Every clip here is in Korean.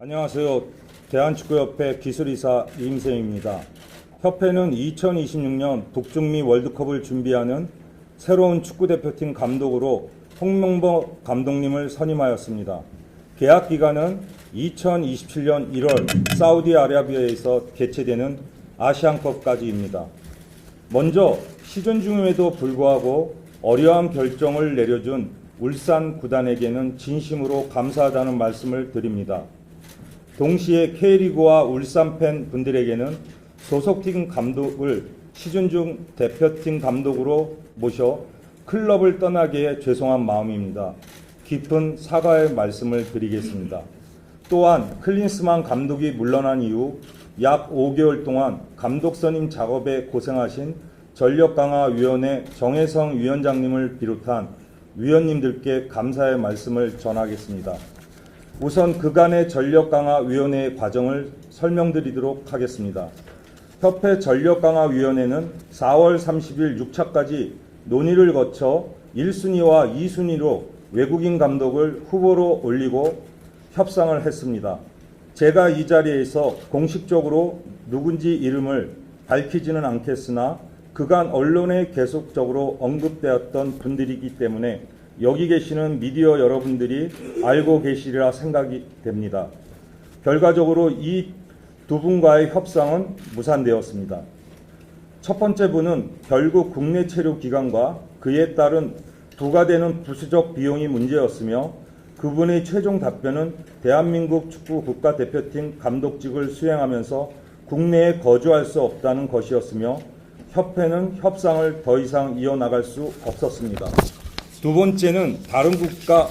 안녕하세요. 대한축구협회 기술이사 이임생입니다. 협회는 2026년 북중미 월드컵을 준비하는 새로운 축구대표팀 감독으로 홍명보 감독님을 선임하였습니다. 계약 기간은 2027년 1월 사우디아라비아에서 개최되는 아시안컵까지입니다. 먼저 시즌 중임에도 불구하고 어려운 결정을 내려준 울산 구단에게는 진심으로 감사하다는 말씀을 드립니다. 동시에 K리그와 울산 팬 분들에게는 소속팀 감독을 시즌 중 대표팀 감독으로 모셔 클럽을 떠나게 해 죄송한 마음입니다. 깊은 사과의 말씀을 드리겠습니다. 또한 클린스만 감독이 물러난 이후 약 5개월 동안 감독 선임 작업에 고생하신 전력강화위원회 정혜성 위원장님을 비롯한 위원님들께 감사의 말씀을 전하겠습니다. 우선 그간의 전력강화위원회의 과정을 설명드리도록 하겠습니다. 협회 전력강화위원회는 4월 30일 6차까지 논의를 거쳐 1순위와 2순위로 외국인 감독을 후보로 올리고 협상을 했습니다. 제가 이 자리에서 공식적으로 누군지 이름을 밝히지는 않겠으나 그간 언론에 계속적으로 언급되었던 분들이기 때문에 여기 계시는 미디어 여러분들이 알고 계시리라 생각이 됩니다. 결과적으로 이 두 분과의 협상은 무산되었습니다. 첫 번째 분은 결국 국내 체류 기간과 그에 따른 부과되는 부수적 비용이 문제였으며 그분의 최종 답변은 대한민국 축구 국가대표팀 감독직을 수행하면서 국내에 거주할 수 없다는 것이었으며 협회는 협상을 더 이상 이어나갈 수 없었습니다. 두 번째는 다른 국가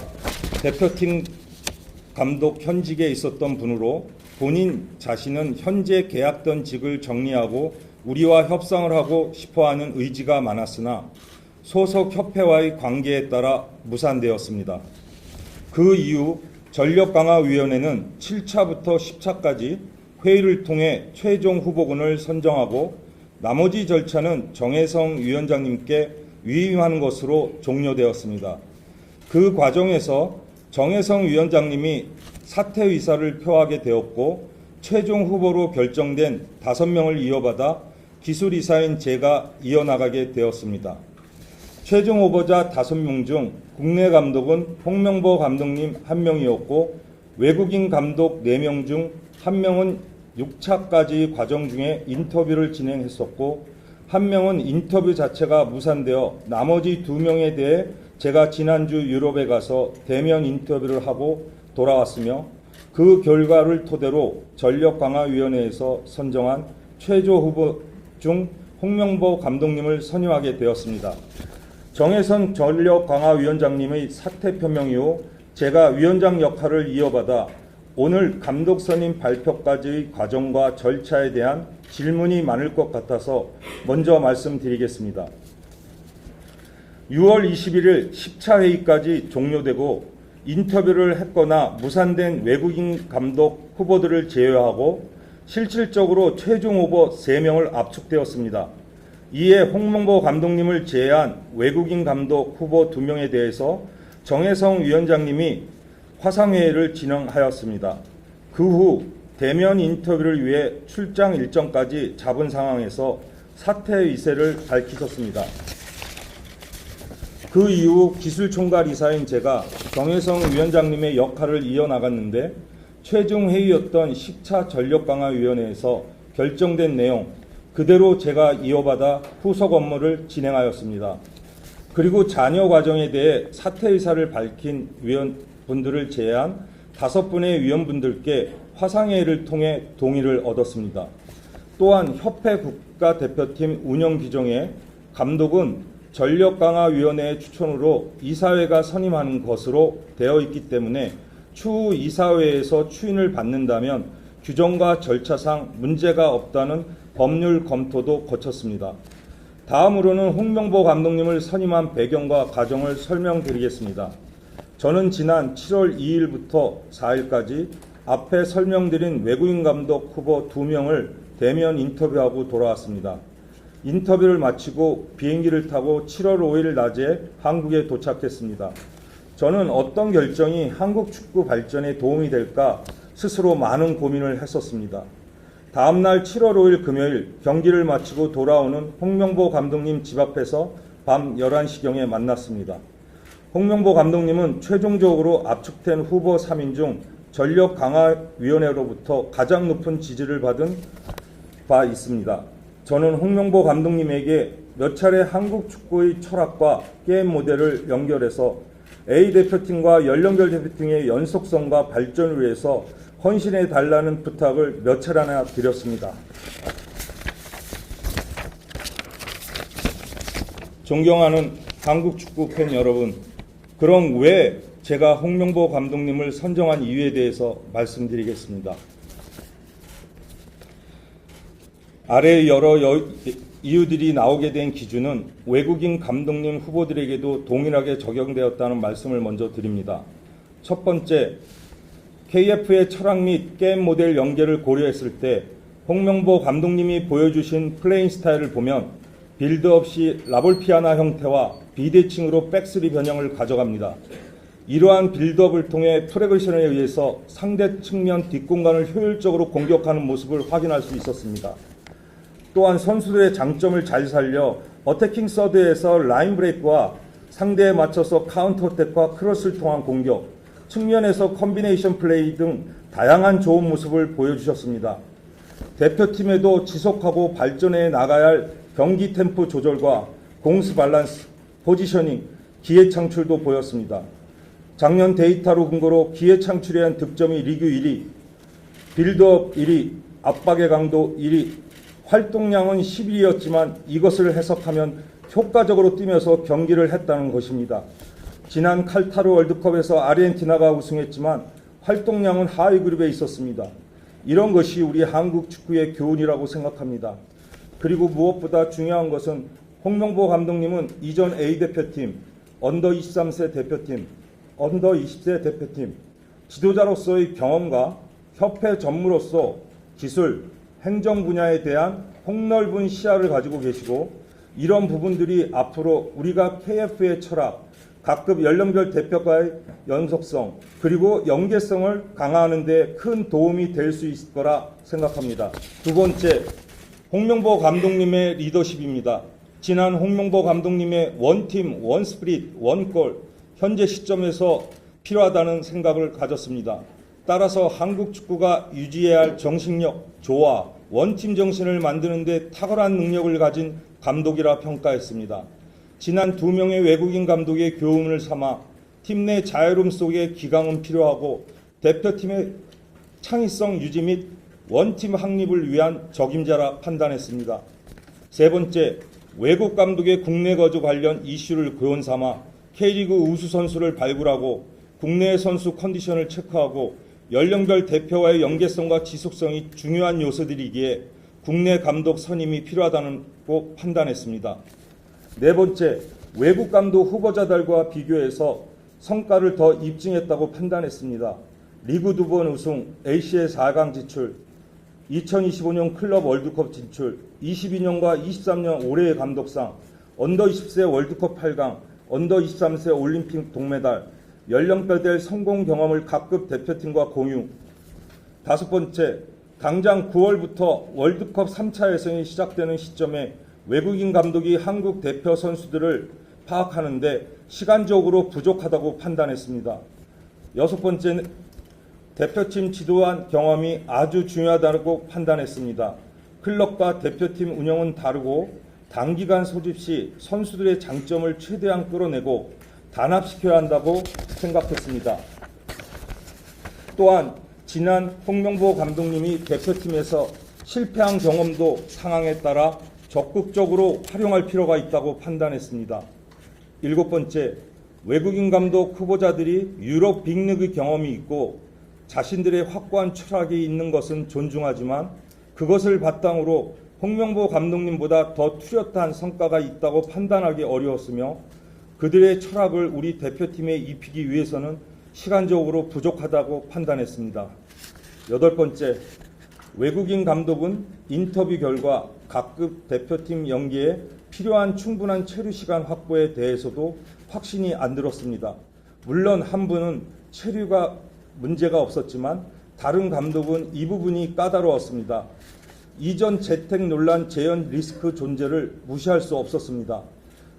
대표팀 감독 현직에 있었던 분으로 본인 자신은 현재 계약던 직을 정리하고 우리와 협상을 하고 싶어하는 의지가 많았으나 소속 협회와의 관계에 따라 무산되었습니다. 그 이후 전력강화위원회는 7차부터 10차까지 회의를 통해 최종 후보군을 선정하고 나머지 절차는 정혜성 위원장님께 위임하는 것으로 종료되었습니다. 그 과정에서 정혜성 위원장님이 사퇴 의사를 표하게 되었고 최종 후보로 결정된 5명을 이어받아 기술이사인 제가 이어나가게 되었습니다. 최종 후보자 5명 중 국내 감독은 홍명보 감독님 1명이었고 외국인 감독 4명 중 1명은 6차까지 과정 중에 인터뷰를 진행했었고 1명은 인터뷰 자체가 무산되어 나머지 2명에 대해 제가 지난주 유럽에 가서 대면 인터뷰를 하고 돌아왔으며 그 결과를 토대로 전력강화위원회에서 선정한 최저 후보 중 홍명보 감독님을 선임하게 되었습니다. 정혜선 전력강화위원장님의 사퇴 표명 이후 제가 위원장 역할을 이어받아 오늘 감독 선임 발표까지의 과정과 절차에 대한 질문이 많을 것 같아서 먼저 말씀드리겠습니다. 6월 21일 10차 회의까지 종료되고 인터뷰를 했거나 무산된 외국인 감독 후보들을 제외하고 실질적으로 최종 후보 3명을 압축되었습니다. 이에 홍명보 감독님을 제외한 외국인 감독 후보 2명에 대해서 정혜성 위원장님이 화상회의를 진행하였습니다. 그 후 대면 인터뷰를 위해 출장 일정까지 잡은 상황에서 사퇴 의사를 밝히셨습니다. 그 이후 기술총괄이사인 제가 정혜성 위원장님의 역할을 이어나갔는데 최종 회의였던 10차 전력강화위원회에서 결정된 내용 그대로 제가 이어받아 후속 업무를 진행하였습니다. 그리고 자녀 과정에 대해 사퇴 의사를 밝힌 위원분들을 제외한 5분의 위원분들께 화상회의를 통해 동의를 얻었습니다. 또한 협회 국가대표팀 운영 규정에 감독은 전력강화위원회의 추천으로 이사회가 선임하는 것으로 되어 있기 때문에 추후 이사회에서 추인을 받는다면 규정과 절차상 문제가 없다는 법률 검토도 거쳤습니다. 다음으로는 홍명보 감독님을 선임한 배경과 과정을 설명드리겠습니다. 저는 지난 7월 2일부터 4일까지 앞에 설명드린 외국인 감독 후보 2명을 대면 인터뷰하고 돌아왔습니다. 인터뷰를 마치고 비행기를 타고 7월 5일 낮에 한국에 도착했습니다. 저는 어떤 결정이 한국 축구 발전에 도움이 될까 스스로 많은 고민을 했었습니다. 다음날 7월 5일 금요일 경기를 마치고 돌아오는 홍명보 감독님 집 앞에서 밤 11시경에 만났습니다. 홍명보 감독님은 최종적으로 압축된 후보 3인 중 전력강화위원회로부터 가장 높은 지지를 받은 바 있습니다. 저는 홍명보 감독님에게 몇 차례 한국 축구의 철학과 게임 모델을 연결해서 A 대표팀과 연령별 대표팀의 연속성과 발전을 위해서 헌신해 달라는 부탁을 몇 차례나 드렸습니다. 존경하는 한국 축구 팬 여러분, 그럼 왜 제가 홍명보 감독님을 선정한 이유에 대해서 말씀드리겠습니다. 아래 여러 이유들이 나오게 된 기준은 외국인 감독님 후보들에게도 동일하게 적용되었다는 말씀을 먼저 드립니다. 첫 번째, KF의 철학 및 게임 모델 연계를 고려했을 때 홍명보 감독님이 보여주신 플레잉 스타일을 보면 빌드업 시 라볼피아나 형태와 비대칭으로 백스리 변형을 가져갑니다. 이러한 빌드업을 통해 프로그레션에 의해서 상대 측면 뒷공간을 효율적으로 공격하는 모습을 확인할 수 있었습니다. 또한 선수들의 장점을 잘 살려 어태킹 서드에서 라인 브레이크와 상대에 맞춰서 카운터 어택과 크로스를 통한 공격, 측면에서 컴비네이션 플레이 등 다양한 좋은 모습을 보여주셨습니다. 대표팀에도 지속하고 발전해 나가야 할 경기 템포 조절과 공수 밸런스, 포지셔닝, 기회 창출도 보였습니다. 작년 데이터로 근거로 기회 창출에 한 득점이 리그 1위, 빌드업 1위, 압박의 강도 1위, 활동량은 11위였지만 이것을 해석하면 효과적으로 뛰면서 경기를 했다는 것입니다. 지난 칼타르 월드컵에서 아르헨티나가 우승했지만 활동량은 하위 그룹에 있었습니다. 이런 것이 우리 한국 축구의 교훈이라고 생각합니다. 그리고 무엇보다 중요한 것은 홍명보 감독님은 이전 A대표팀, 언더 23세 대표팀, 언더 20세 대표팀, 지도자로서의 경험과 협회 전무로서 기술, 행정 분야에 대한 폭넓은 시야를 가지고 계시고 이런 부분들이 앞으로 우리가 KF의 철학, 각급 연령별 대표과의 연속성 그리고 연계성을 강화하는 데 큰 도움이 될 수 있을 거라 생각합니다. 두 번째, 홍명보 감독님의 리더십입니다. 지난 홍명보 감독님의 원팀, 원스피릿, 원골 현재 시점에서 필요하다는 생각을 가졌습니다. 따라서 한국 축구가 유지해야 할 정신력, 조화, 원팀 정신을 만드는 데 탁월한 능력을 가진 감독이라 평가했습니다. 지난 2명의 외국인 감독의 교훈을 삼아 팀 내 자유로움 속에 기강은 필요하고 대표팀의 창의성 유지 및 원팀 확립을 위한 적임자라 판단했습니다. 세 번째, 외국 감독의 국내 거주 관련 이슈를 교훈 삼아 K리그 우수 선수를 발굴하고 국내 선수 컨디션을 체크하고 연령별 대표와의 연계성과 지속성이 중요한 요소들이기에 국내 감독 선임이 필요하다고 판단했습니다. 네 번째, 외국 감독 후보자들과 비교해서 성과를 더 입증했다고 판단했습니다. 리그 2번 우승, ACL 4강 진출, 2025년 클럽 월드컵 진출, 22년과 23년 올해의 감독상, 언더 20세 월드컵 8강, 언더 23세 올림픽 동메달, 연령별별 성공 경험을 각급 대표팀과 공유. 다섯 번째, 당장 9월부터 월드컵 3차 예선이 시작되는 시점에 외국인 감독이 한국 대표 선수들을 파악하는데 시간적으로 부족하다고 판단했습니다. 여섯 번째, 대표팀 지도한 경험이 아주 중요하다고 판단했습니다. 클럽과 대표팀 운영은 다르고 단기간 소집 시 선수들의 장점을 최대한 끌어내고 단합시켜야 한다고 생각했습니다. 또한 지난 홍명보 감독님이 대표팀에서 실패한 경험도 상황에 따라 적극적으로 활용할 필요가 있다고 판단했습니다. 일곱 번째, 외국인 감독 후보자들이 유럽 빅리그 경험이 있고 자신들의 확고한 철학이 있는 것은 존중하지만 그것을 바탕으로 홍명보 감독님보다 더 뚜렷한 성과가 있다고 판단하기 어려웠으며 그들의 철학을 우리 대표팀에 입히기 위해서는 시간적으로 부족하다고 판단했습니다. 여덟 번째, 외국인 감독은 인터뷰 결과 각급 대표팀 연계에 필요한 충분한 체류 시간 확보에 대해서도 확신이 안 들었습니다. 물론 한 분은 체류가 문제가 없었지만 다른 감독은 이 부분이 까다로웠습니다. 이전 재택 논란 재현 리스크 존재를 무시할 수 없었습니다.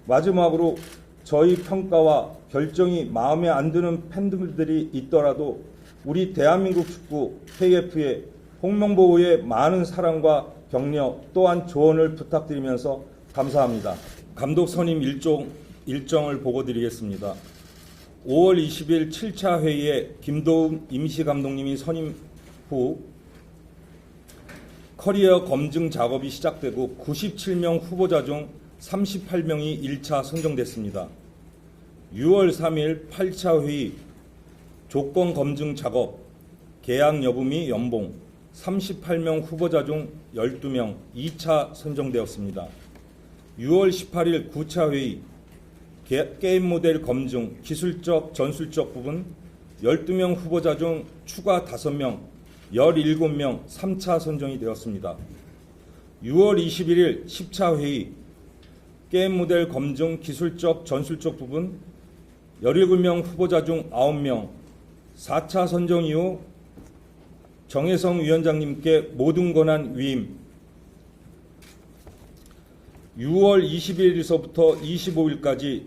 마지막으로 저희 평가와 결정이 마음에 안 드는 팬들이 있더라도 우리 대한민국 축구 KF의 홍명보의 많은 사랑과 격려 또한 조언을 부탁드리면서 감사합니다. 감독 선임 일정을 보고드리겠습니다. 5월 20일 7차 회의에 김도훈 임시감독님이 선임 후 커리어 검증 작업이 시작되고 97명 후보자 중 38명이 1차 선정됐습니다. 6월 3일 8차 회의 조건 검증 작업, 계약 여부 및 연봉 38명 후보자 중 12명 2차 선정되었습니다. 6월 18일 9차 회의 게임 모델 검증, 기술적, 전술적 부분 12명 후보자 중 추가 5명, 17명 3차 선정이 되었습니다. 6월 21일 10차 회의 게임 모델 검증, 기술적, 전술적 부분 17명 후보자 중 9명 4차 선정 이후 정혜성 위원장님께 모든 권한 위임 6월 20일에서부터 25일까지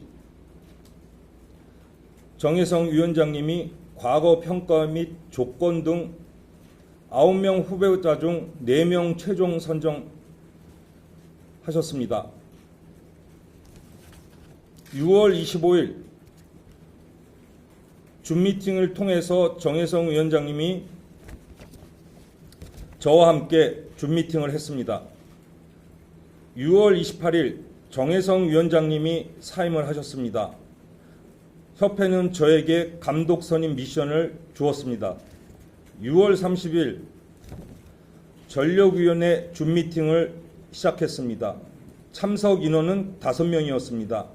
정혜성 위원장님이 과거 평가 및 조건 등 9명 후보자 중 4명 최종 선정하셨습니다. 6월 25일 줌 미팅을 통해서 정혜성 위원장님이 저와 함께 줌 미팅을 했습니다. 6월 28일 정혜성 위원장님이 사임을 하셨습니다. 협회는 저에게 감독 선임 미션을 주었습니다. 6월 30일 전력위원회 줌 미팅을 시작했습니다. 참석 인원은 5명이었습니다.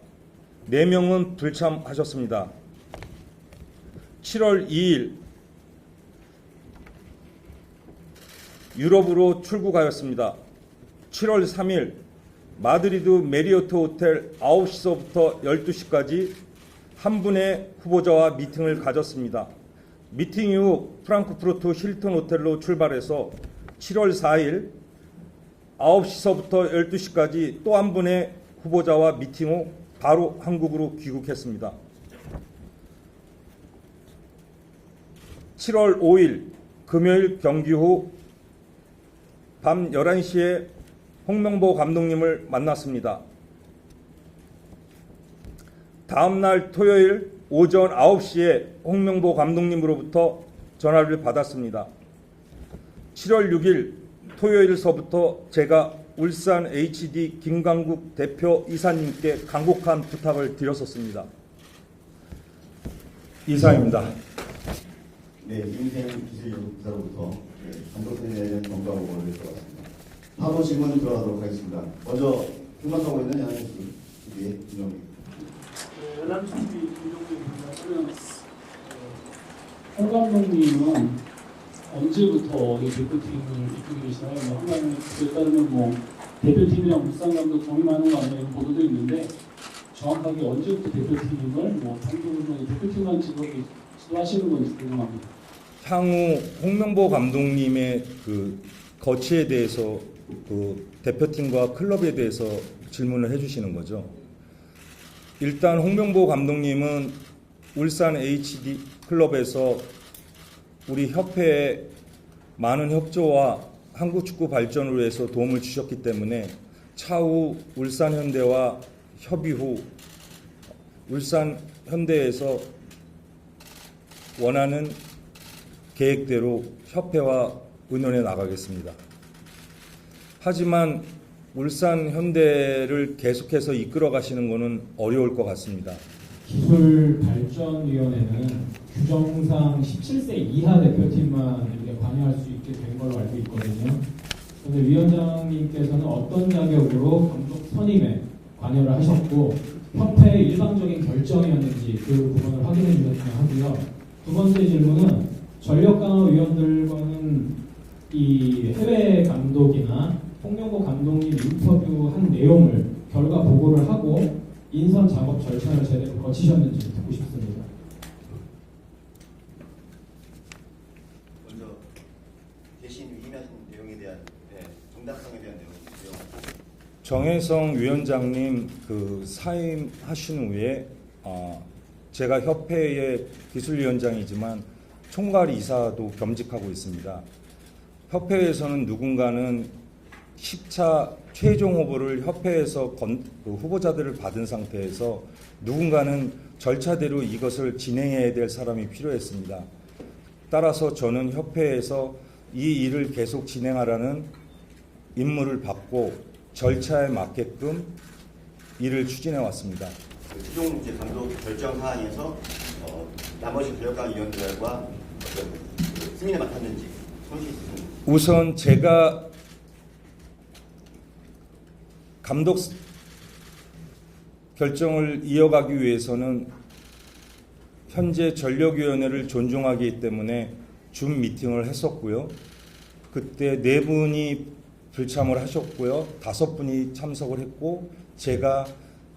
4명은 불참하셨습니다. 7월 2일 유럽으로 출국하였습니다. 7월 3일 마드리드 메리어트 호텔 9시서부터 12시까지 한 분의 후보자와 미팅을 가졌습니다. 미팅 이후 프랑크푸르트 힐튼 호텔로 출발해서 7월 4일 9시서부터 12시까지 또 한 분의 후보자와 미팅 후 바로 한국으로 귀국했습니다. 7월 5일 금요일 경기 후 밤 11시에 홍명보 감독님을 만났습니다. 다음날 토요일 오전 9시에 홍명보 감독님으로부터 전화를 받았습니다. 7월 6일 토요일서부터 제가 울산 HD 김강국 대표 이사님께 간곡한 부탁을 드렸었습니다. 이사입니다. 네, 김생 기술연구사로부터 감독선임에 대한 경과 보고를 들어왔습니다. 바로 질문 들어가도록 하겠습니다. 먼저 등록하고 있는 양현수 TV의 김정입니다. 연합 TV 김정입니다. 그러면 홍 감독님은 언제부터 이 대표팀을 이끌고 계시나요? 한가는 그에 따르면 뭐 대표팀이랑 울산 감독 정임하는 거 아니에요? 보도도 있는데 정확하게 언제부터 대표팀을 뭐 단독으로 대표팀만 직업이 하시는 건지 궁금합니다. 향후 홍명보 감독님의 그 거치에 대해서 그 대표팀과 클럽에 대해서 질문을 해주시는 거죠. 일단 홍명보 감독님은 울산 HD 클럽에서 우리 협회에 많은 협조와 한국 축구 발전을 위해서 도움을 주셨기 때문에 차후 울산 현대와 협의 후 울산 현대에서 원하는 계획대로 협회와 의논해 나가겠습니다. 하지만 울산 현대를 계속해서 이끌어 가시는 것은 어려울 것 같습니다. 기술발전위원회는 규정상 17세 이하 대표팀만 이렇게 관여할 수 있게 된 걸로 알고 있거든요. 그런데 위원장님께서는 어떤 자격으로 감독 선임에 관여를 하셨고 협회의 일방적인 결정이었는지 그 부분을 확인해 주셨으면 하고요. 두 번째 질문은 전력강화위원들과는 이 해외 감독이나 홍명보 감독님 인터뷰한 내용을 결과 보고를 하고 인선 작업 절차를 제대로 거치셨는지 듣고 싶습니다. 대신 위임하신 내용에 대한 정당성에 대한 내용. 정혜성 위원장님 그 사임하신 후에 제가 협회의 기술위원장이지만 총괄 이사도 겸직하고 있습니다. 협회에서는 누군가는 10차 최종 후보를 협회에서 그 후보자들을 받은 상태에서 누군가는 절차대로 이것을 진행해야 될 사람이 필요했습니다. 따라서 저는 협회에서 이 일을 계속 진행하라는 임무를 받고 절차에 맞게끔 일을 추진해 왔습니다. 그 최종 이제 감독 결정 사항에서 나머지 권력당 위원들과 어떤 그 승인을 맡았는지 손실 있으신. 우선 제가 감독 결정을 이어가기 위해서는 현재 전력위원회를 존중하기 때문에 줌 미팅을 했었고요. 그때 4분이 불참을 하셨고요. 5분이 참석을 했고 제가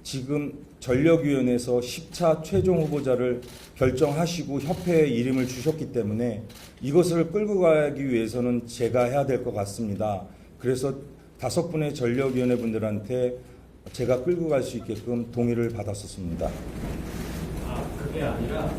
지금 전력위원회에서 10차 최종 후보자를 결정하시고 협회에 이름을 주셨기 때문에 이것을 끌고 가기 위해서는 제가 해야 될 것 같습니다. 그래서 5분의 전력위원회 분들한테 제가 끌고 갈 수 있게끔 동의를 받았었습니다. 그게 아니라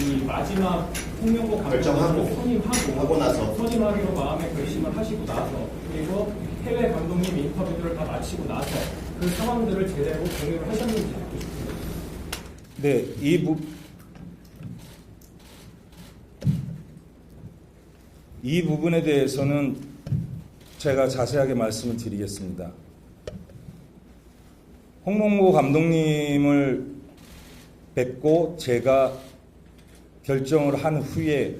이 마지막 홍명보 결정하고 감독을 하고 나서 선임하기로 마음의 결심을 하시고 나서 그리고 해외 감독님 인터뷰들을 다 마치고 나서 그 상황들을 제대로 공유를 하셨는지 알고 싶습니다. 네, 이 부분에 대해서는 제가 자세하게 말씀을 드리겠습니다. 홍명보 감독님을 뵙고 제가 결정을 한 후에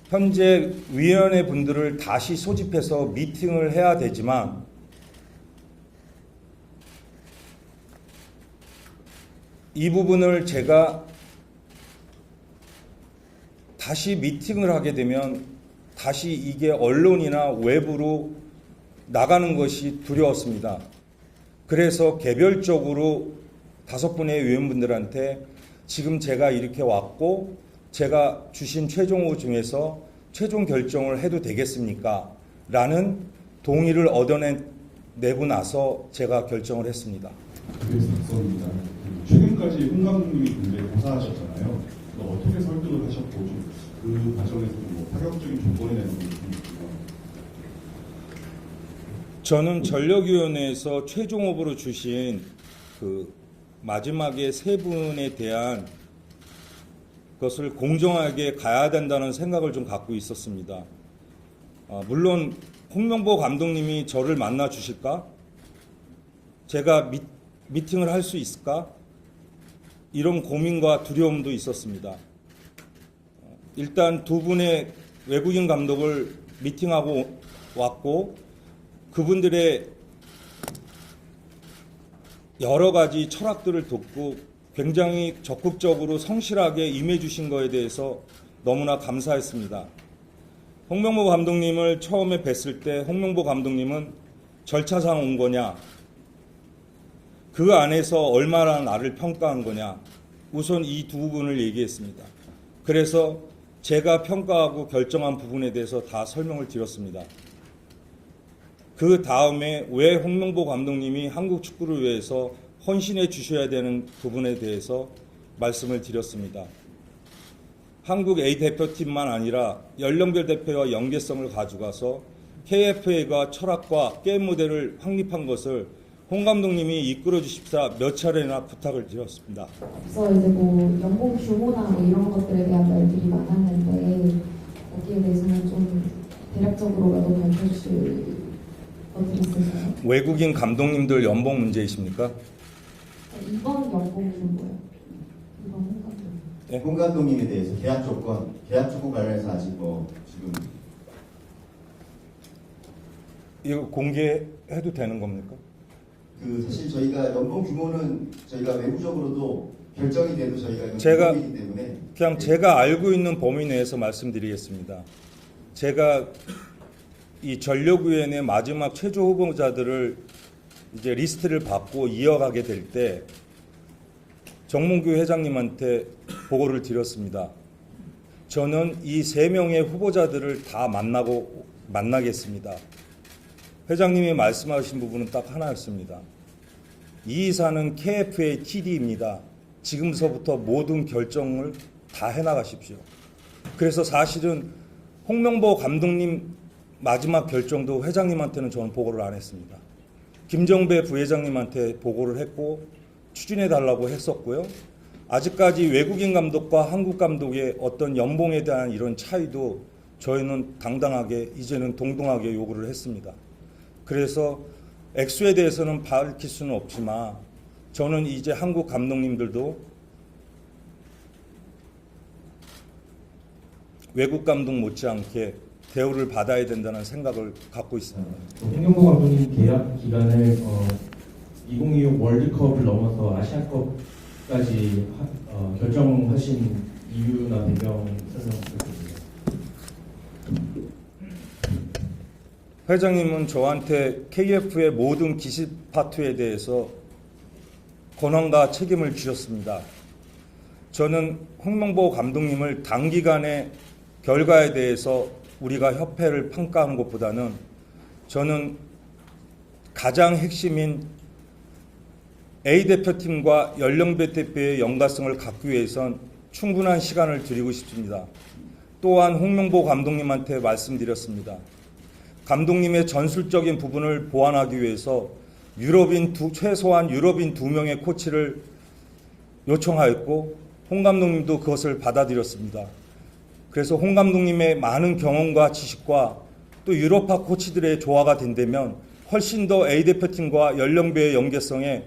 현재 위원회 분들을 다시 소집해서 미팅을 해야 되지만 이 부분을 제가 다시 미팅을 하게 되면 다시 이게 언론이나 외부로 나가는 것이 두려웠습니다. 그래서 개별적으로 5분의 위원분들한테 지금 제가 이렇게 왔고 제가 주신 최종 후보 중에서 최종 결정을 해도 되겠습니까? 라는 동의를 얻어내고 나서 제가 결정을 했습니다. 그래서 답변입니다. 최근까지 홍 감독님이 굉장히 고사하셨잖아요. 어떻게 설득을 하셨고 그 과정에서 뭐 파격적인 조건에 대한 부분이 있고요. 저는 전력위원회에서 최종 후보로 주신 그 마지막에 3분에 대한 것을 공정하게 가야 된다는 생각을 좀 갖고 있었습니다. 물론 홍명보 감독님이 저를 만나 주실까? 제가 미팅을 할 수 있을까? 이런 고민과 두려움도 있었습니다. 일단 2분의 외국인 감독을 미팅하고 왔고 그분들의 여러 가지 철학들을 듣고 굉장히 적극적으로 성실하게 임해 주신 거에 대해서 너무나 감사했습니다. 홍명보 감독님을 처음에 뵀을 때 홍명보 감독님은 절차상 온 거냐, 그 안에서 얼마나 나를 평가한 거냐, 우선 이 2부분을 얘기했습니다. 그래서 제가 평가하고 결정한 부분에 대해서 다 설명을 드렸습니다. 그 다음에 왜 홍명보 감독님이 한국 축구를 위해서 헌신해 주셔야 되는 부분에 대해서 말씀을 드렸습니다. 한국 A 대표팀만 아니라 연령별 대표와 연계성을 가져가서 KFA가 철학과 게임 모델을 확립한 것을 홍 감독님이 이끌어 주십사 몇 차례나 부탁을 드렸습니다. 앞서 이제 뭐 연봉 규모나 뭐 이런 것들에 대한 말들이 많았는데 거기에 대해서는 좀 대략적으로라도 밝혀주실 것들이 있으세요? 외국인 감독님들 연봉 문제이십니까? 이번 연봉 규모요. 이번 홍 감독. 네. 홍 감독님에 대해서 계약 조건 관련해서 아직 뭐 지금 이거 공개해도 되는 겁니까? 그 사실 저희가 연봉 규모는 저희가 외부적으로도 결정이 돼도 저희가 제가 규모이기 때문에 그냥 제가 알고 있는 범위 내에서 말씀드리겠습니다. 제가 이 전력위원회 마지막 최종 후보자들을 이제 리스트를 받고 이어가게 될 때 정몽규 회장님한테 보고를 드렸습니다. 저는 이 3명의 후보자들을 다 만나겠습니다. 회장님이 말씀하신 부분은 딱 하나였습니다. 이 이사는 KF의 TD입니다. 지금서부터 모든 결정을 다 해나가십시오. 그래서 사실은 홍명보 감독님 마지막 결정도 회장님한테는 저는 보고를 안 했습니다. 김정배 부회장님한테 보고를 했고 추진해달라고 했었고요. 아직까지 외국인 감독과 한국 감독의 어떤 연봉에 대한 이런 차이도 저희는 당당하게 이제는 동등하게 요구를 했습니다. 그래서 액수에 대해서는 밝힐 수는 없지만 저는 이제 한국 감독님들도 외국 감독 못지않게 대우를 받아야 된다는 생각을 갖고 있습니다. 홍명보 감독님 계약 기간을 2026 월드컵을 넘어서 아시안컵까지 결정하신 이유나 배경 설명 부탁드립니다. 회장님은 저한테 KF의 모든 기습 파트에 대해서 권한과 책임을 주셨습니다. 저는 홍명보 감독님을 단기간에 결과에 대해서 우리가 협회를 평가하는 것보다는 저는 가장 핵심인 A대표팀과 연령배 대표의 연관성을 갖기 위해선 충분한 시간을 드리고 싶습니다. 또한 홍명보 감독님한테 말씀드렸습니다. 감독님의 전술적인 부분을 보완하기 위해서 최소한 유럽인 2명의 코치를 요청하였고 홍 감독님도 그것을 받아들였습니다. 그래서 홍 감독님의 많은 경험과 지식과 또 유럽파 코치들의 조화가 된다면 훨씬 더 A대표팀과 연령배의 연계성에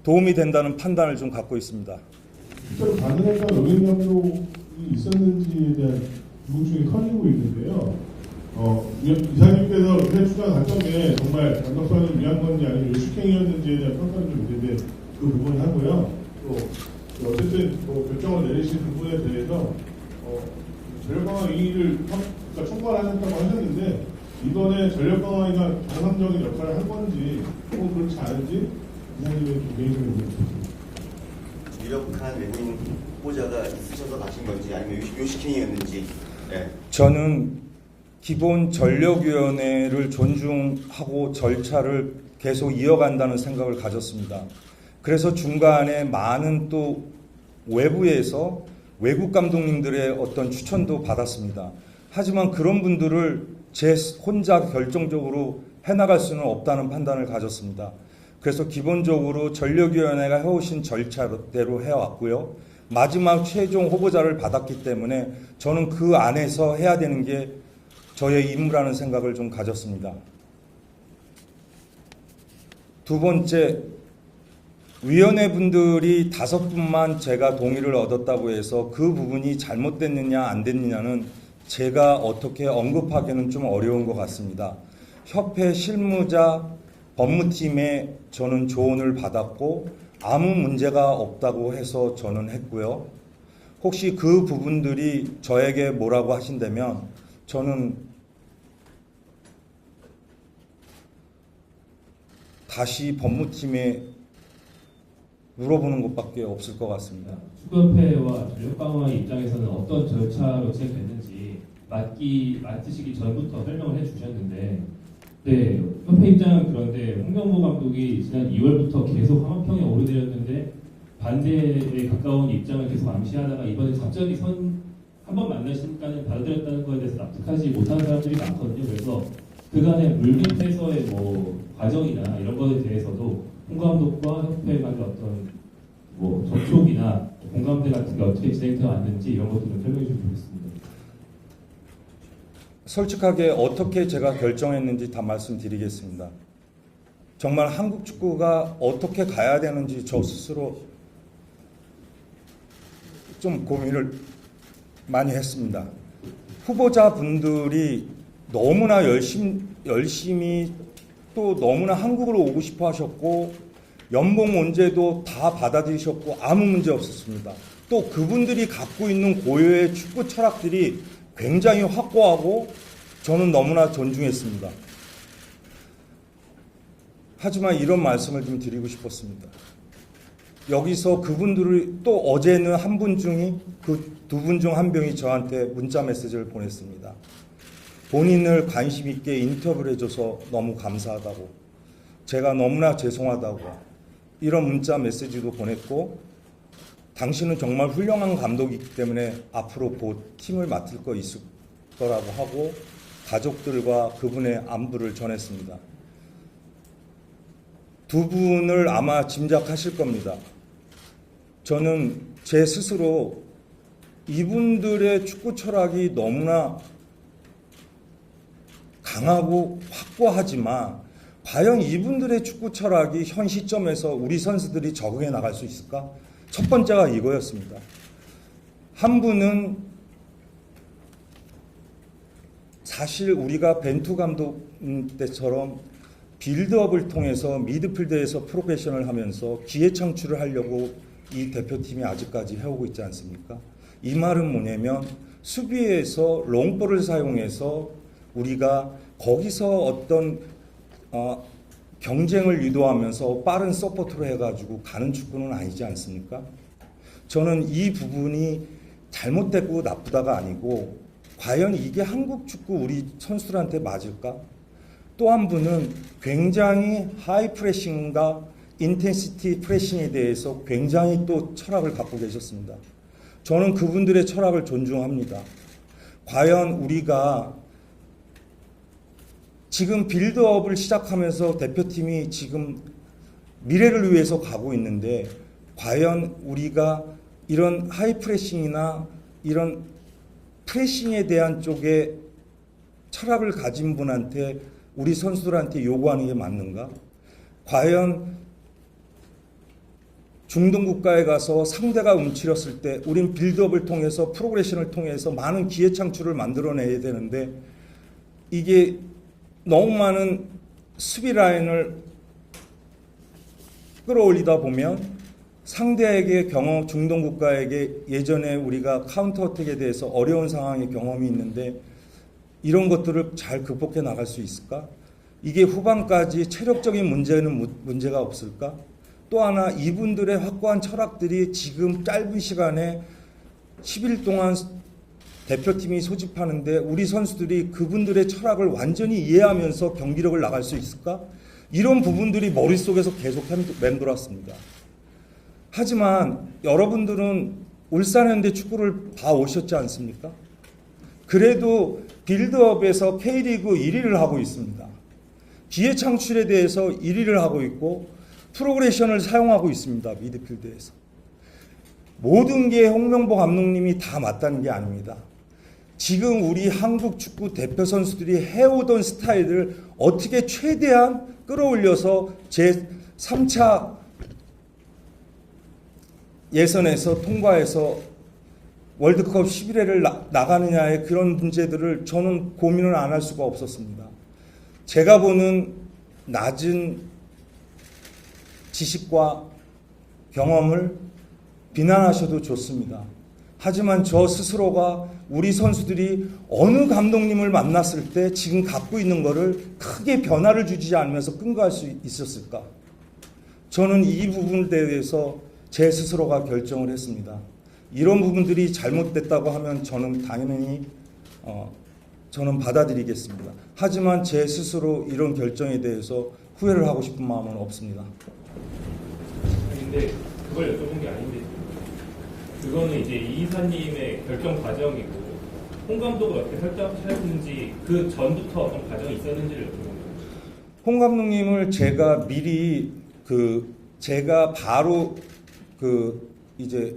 도움이 된다는 판단을 좀 갖고 있습니다. 실제로 가능했던 의료 감독이 있었는지에 대한 궁금증이 커지고 있는데요. 이사님께서 회 추가 관점에 정말 감독선을 위한 건지 아니면 요식행위였는지에 대한 평가는 좀 있는데 그 부분 하고요. 또 어쨌든 결정을 내리신 부분에 대해서 전력 강화 이의를 총괄하셨다고 하셨는데 이번에 전력 강화가 정상적인 역할을 한 건지 혹은 그렇지 않은지 이사님의 좀 개인적인 의견 유력한 외국인 후보자가 있으셔서 가신 건지 아니면 요식행위였는지. 네. 저는 기본 전력위원회를 존중하고 절차를 계속 이어간다는 생각을 가졌습니다. 그래서 중간에 많은 또 외부에서 외국 감독님들의 어떤 추천도 받았습니다. 하지만 그런 분들을 제 혼자 결정적으로 해나갈 수는 없다는 판단을 가졌습니다. 그래서 기본적으로 전력위원회가 해오신 절차대로 해왔고요. 마지막 최종 후보자를 받았기 때문에 저는 그 안에서 해야 되는 게 저의 임무라는 생각을 좀 가졌습니다. 두 번째, 위원회 분들이 5분만 제가 동의를 얻었다고 해서 그 부분이 잘못됐느냐 안 됐느냐는 제가 어떻게 언급하기는 좀 어려운 것 같습니다. 협회 실무자 법무팀에 저는 조언을 받았고 아무 문제가 없다고 해서 저는 했고요. 혹시 그 부분들이 저에게 뭐라고 하신다면 저는 다시 법무팀에 물어보는 것밖에 없을 것 같습니다. 축구협회와 전력 강화의 입장에서는 어떤 절차로 진행됐는지 맡으시기 전부터 설명을 해주셨는데, 네, 협회 입장은 그런데 홍명보 감독이 지난 2월부터 계속 화마평에 오르내렸는데 반대에 가까운 입장을 계속 암시하다가 이번에 갑자기 한 번 만나시니까는 받아들였다는 거에 대해서 납득하지 못하는 사람들이 많거든요. 그래서 그간의 물밑에서의 과정이나 이런 것에 대해서도 홍 감독과 협회 간의 어떤 접촉이나 공감대 같은 게 어떻게 진행되어 왔는지 이런 것도 좀 설명해 주시면 좋겠습니다. 솔직하게 어떻게 제가 결정했는지 다 말씀드리겠습니다. 정말 한국 축구가 어떻게 가야 되는지 저 스스로 좀 고민을 많이 했습니다. 후보자분들이 너무나 열심히 또 너무나 한국으로 오고 싶어 하셨고 연봉 문제도 다 받아들이셨고 아무 문제 없었습니다. 또 그분들이 갖고 있는 고유의 축구 철학들이 굉장히 확고하고 저는 너무나 존중했습니다. 하지만 이런 말씀을 좀 드리고 싶었습니다. 여기서 그분들이 또 어제는 한 분 중이 그 두 분 중 한 명이 저한테 문자 메시지를 보냈습니다. 본인을 관심 있게 인터뷰를 해줘서 너무 감사하다고, 제가 너무나 죄송하다고 이런 문자 메시지도 보냈고, 당신은 정말 훌륭한 감독이기 때문에 앞으로 곧 팀을 맡을 거 있을 거라고 하고 가족들과 그분의 안부를 전했습니다. 두 분을 아마 짐작하실 겁니다. 저는 제 스스로 이분들의 축구 철학이 너무나 강하고 확고하지만 과연 이분들의 축구 철학이 현 시점에서 우리 선수들이 적응해 나갈 수 있을까? 첫 번째가 이거였습니다. 한 분은 사실 우리가 벤투 감독 때처럼 빌드업을 통해서 미드필드에서 프로페셔널 하면서 기회 창출을 하려고 이 대표팀이 아직까지 해오고 있지 않습니까? 이 말은 뭐냐면 수비에서 롱볼을 사용해서 우리가 거기서 어떤 경쟁을 유도하면서 빠른 서포트로 해가지고 가는 축구는 아니지 않습니까? 저는 이 부분이 잘못되고 나쁘다가 아니고 과연 이게 한국 축구 우리 선수들한테 맞을까? 또 한 분은 굉장히 하이 프레싱과 인텐시티 프레싱에 대해서 굉장히 또 철학을 갖고 계셨습니다. 저는 그분들의 철학을 존중합니다. 과연 우리가 지금 빌드업을 시작하면서 대표팀이 지금 미래를 위해서 가고 있는데 과연 우리가 이런 하이 프레싱이나 이런 프레싱에 대한 쪽에 철학을 가진 분한테 우리 선수들한테 요구하는 게 맞는가? 과연 중동 국가에 가서 상대가 움츠렸을 때 우린 빌드업을 통해서 프로그레션을 통해서 많은 기회 창출을 만들어내야 되는데 이게 너무 많은 수비 라인을 끌어올리다 보면 상대에게 중동 국가에게 예전에 우리가 카운터 어택에 대해서 어려운 상황의 경험이 있는데 이런 것들을 잘 극복해 나갈 수 있을까? 이게 후반까지 체력적인 문제가 없을까? 또 하나 이분들의 확고한 철학들이 지금 짧은 시간에 10일 동안 대표팀이 소집하는데 우리 선수들이 그분들의 철학을 완전히 이해하면서 경기력을 나갈 수 있을까? 이런 부분들이 머릿속에서 계속 맴돌았습니다. 하지만 여러분들은 울산현대 축구를 봐오셨지 않습니까? 그래도 빌드업에서 K리그 1위를 하고 있습니다. 기회 창출에 대해서 1위를 하고 있고 프로그레션을 사용하고 있습니다. 미드필드에서. 모든 게 홍명보 감독님이 다 맞다는 게 아닙니다. 지금 우리 한국 축구 대표 선수들이 해오던 스타일을 어떻게 최대한 끌어올려서 제 3차 예선에서 통과해서 월드컵 11회를 나가느냐의 그런 문제들을 저는 고민을 안 할 수가 없었습니다. 제가 보는 낮은 지식과 경험을 비난하셔도 좋습니다. 하지만 저 스스로가 우리 선수들이 어느 감독님을 만났을 때 지금 갖고 있는 거를 크게 변화를 주지 않으면서 끈거할 수 있었을까? 저는 이 부분에 대해서 제 스스로가 결정을 했습니다. 이런 부분들이 잘못됐다고 하면 저는 당연히 저는 받아들이겠습니다. 하지만 제 스스로 이런 결정에 대해서 후회를 하고 싶은 마음은 없습니다. 근데 그걸 여쭤본 게 아닌데 그거는 이제 이 이사님의 결정 과정이고 홍 감독을 어떻게 설득하셨는지 그 전부터 어떤 과정이 있었는지를 여쭤본 거예요. 홍 감독님을 제가 미리 제가 바로 이제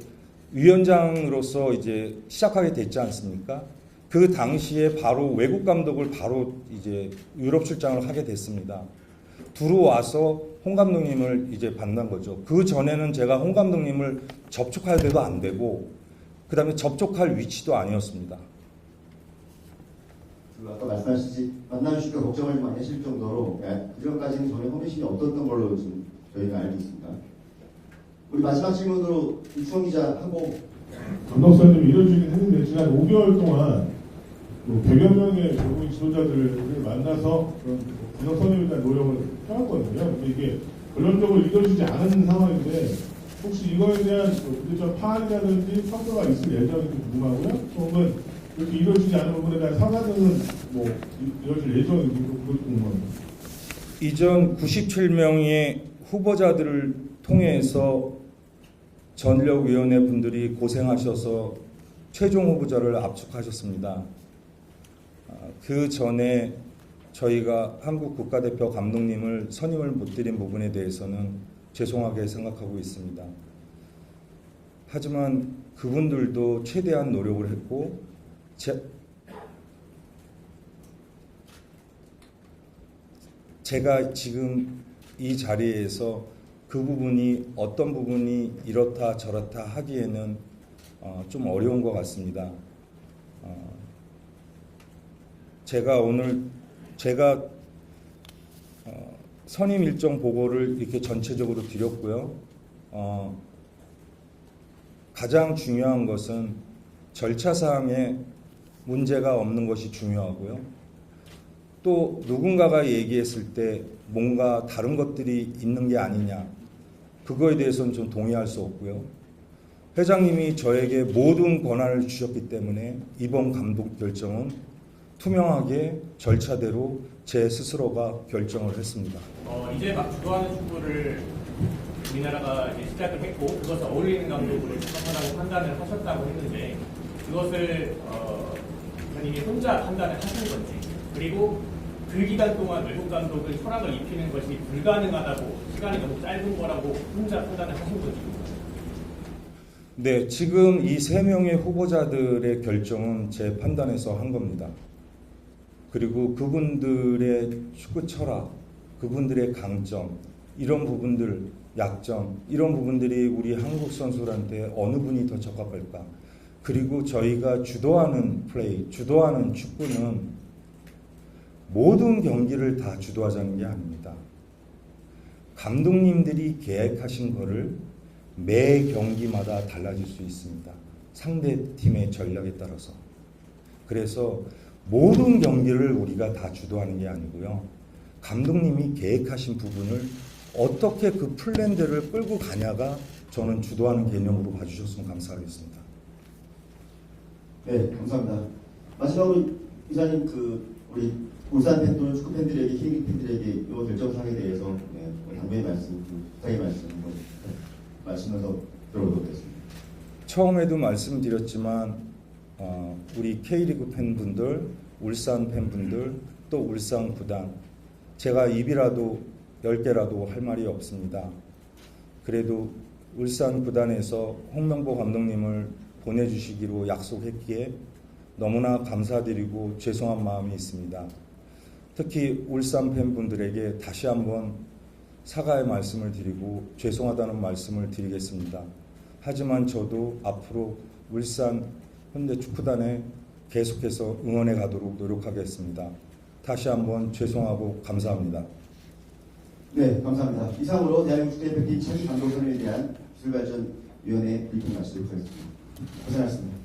위원장으로서 이제 시작하게 됐지 않습니까? 그 당시에 바로 외국 감독을 바로 이제 유럽 출장을 하게 됐습니다. 들어와서 홍 감독님을 이제 만난 거죠. 그 전에는 제가 홍 감독님을 접촉할 때도 안 되고, 그 다음에 접촉할 위치도 아니었습니다. 아까 말씀하셨지 만나주시니까 걱정을 많이 하실 정도로 그전까지는 전혀 허미심이 없었던 걸로 지금 저희가 알고 있습니다. 우리 마지막 질문으로 이충원 기자 하고. 감독사님이 이뤄지긴 했는데 지난 5개월 동안 100여 명의 외국인 지도자들을 만나서 그런 감독사님에 대한 노력을 해왔거든요. 근데 이게 결론적으로 이루어지지 않은 상황인데 혹시 이거에 대한 문제점 파악이라든지 평가가 있을 예정인지 궁금하고요. 또는 이렇게 이루어지지 않은 부분에 대한 사과는 뭐 이루어질 예정인지 그것도 궁금합니다. 이전 97명의 후보자들을 통해서 전력위원회 분들이 고생하셔서 최종 후보자를 압축하셨습니다. 그 전에 저희가 한국 국가대표 감독님을 선임을 못 드린 부분에 대해서는 죄송하게 생각하고 있습니다. 하지만 그분들도 최대한 노력을 했고 제가 지금 이 자리에서 그 부분이 어떤 부분이 이렇다 저렇다 하기에는 좀 어려운 것 같습니다. 제가 선임 일정 보고를 이렇게 전체적으로 드렸고요. 가장 중요한 것은 절차상에 문제가 없는 것이 중요하고요. 또 누군가가 얘기했을 때 뭔가 다른 것들이 있는 게 아니냐, 그거에 대해서는 좀 동의할 수 없고요. 회장님이 저에게 모든 권한을 주셨기 때문에 이번 감독 결정은 투명하게 절차대로 제 스스로가 결정을 했습니다. 이제 막 주도하는 축구를 우리나라가 이제 시작을 했고 그것을 어울리는 감독으로 적합하다고 판단을 하셨다고 했는데 그것을 본인이 혼자 판단을 하신 건지, 그리고 그 기간 동안 외국 감독은 허락을 입히는 것이 불가능하다고, 시간이 너무 짧은 거라고 혼자 판단을 하신 건지. 네, 지금 이 3명의 후보자들의 결정은 제 판단에서 한 겁니다. 그리고 그분들의 축구 철학, 그분들의 강점, 이런 부분들, 약점, 이런 부분들이 우리 한국 선수들한테 어느 분이 더 적합할까? 그리고 저희가 주도하는 플레이, 주도하는 축구는 모든 경기를 다 주도하자는 게 아닙니다. 감독님들이 계획하신 거를 매 경기마다 달라질 수 있습니다. 상대 팀의 전략에 따라서. 그래서 모든 경기를 우리가 다 주도하는 게 아니고요. 감독님이 계획하신 부분을 어떻게 그 플랜들을 끌고 가냐가 저는 주도하는 개념으로 봐주셨으면 감사하겠습니다. 네, 감사합니다. 마지막으로 이사님 우리 울산 팬 또는 축구 팬들에게, K리그 팬들에게 이 결정사항에 대해서 당부의 말씀, 부탁의 말씀 말씀해서 들어보도록 하겠습니다. 처음에도 말씀드렸지만 우리 K리그 팬분들, 울산 팬분들, 또 울산 구단, 제가 입이라도 10개라도 할 말이 없습니다. 그래도 울산 구단에서 홍명보 감독님을 보내주시기로 약속했기에 너무나 감사드리고 죄송한 마음이 있습니다. 특히 울산 팬분들에게 다시 한번 사과의 말씀을 드리고 죄송하다는 말씀을 드리겠습니다. 하지만 저도 앞으로 울산 현대축구단에 계속해서 응원해 가도록 노력하겠습니다. 다시 한번 죄송하고 감사합니다. 네, 감사합니다. 이상으로 대한민국 축구대표팀 차기 감독 선임에 대한 기술발전위원회 브리핑 마치도록 하겠습니다. 고생하셨습니다.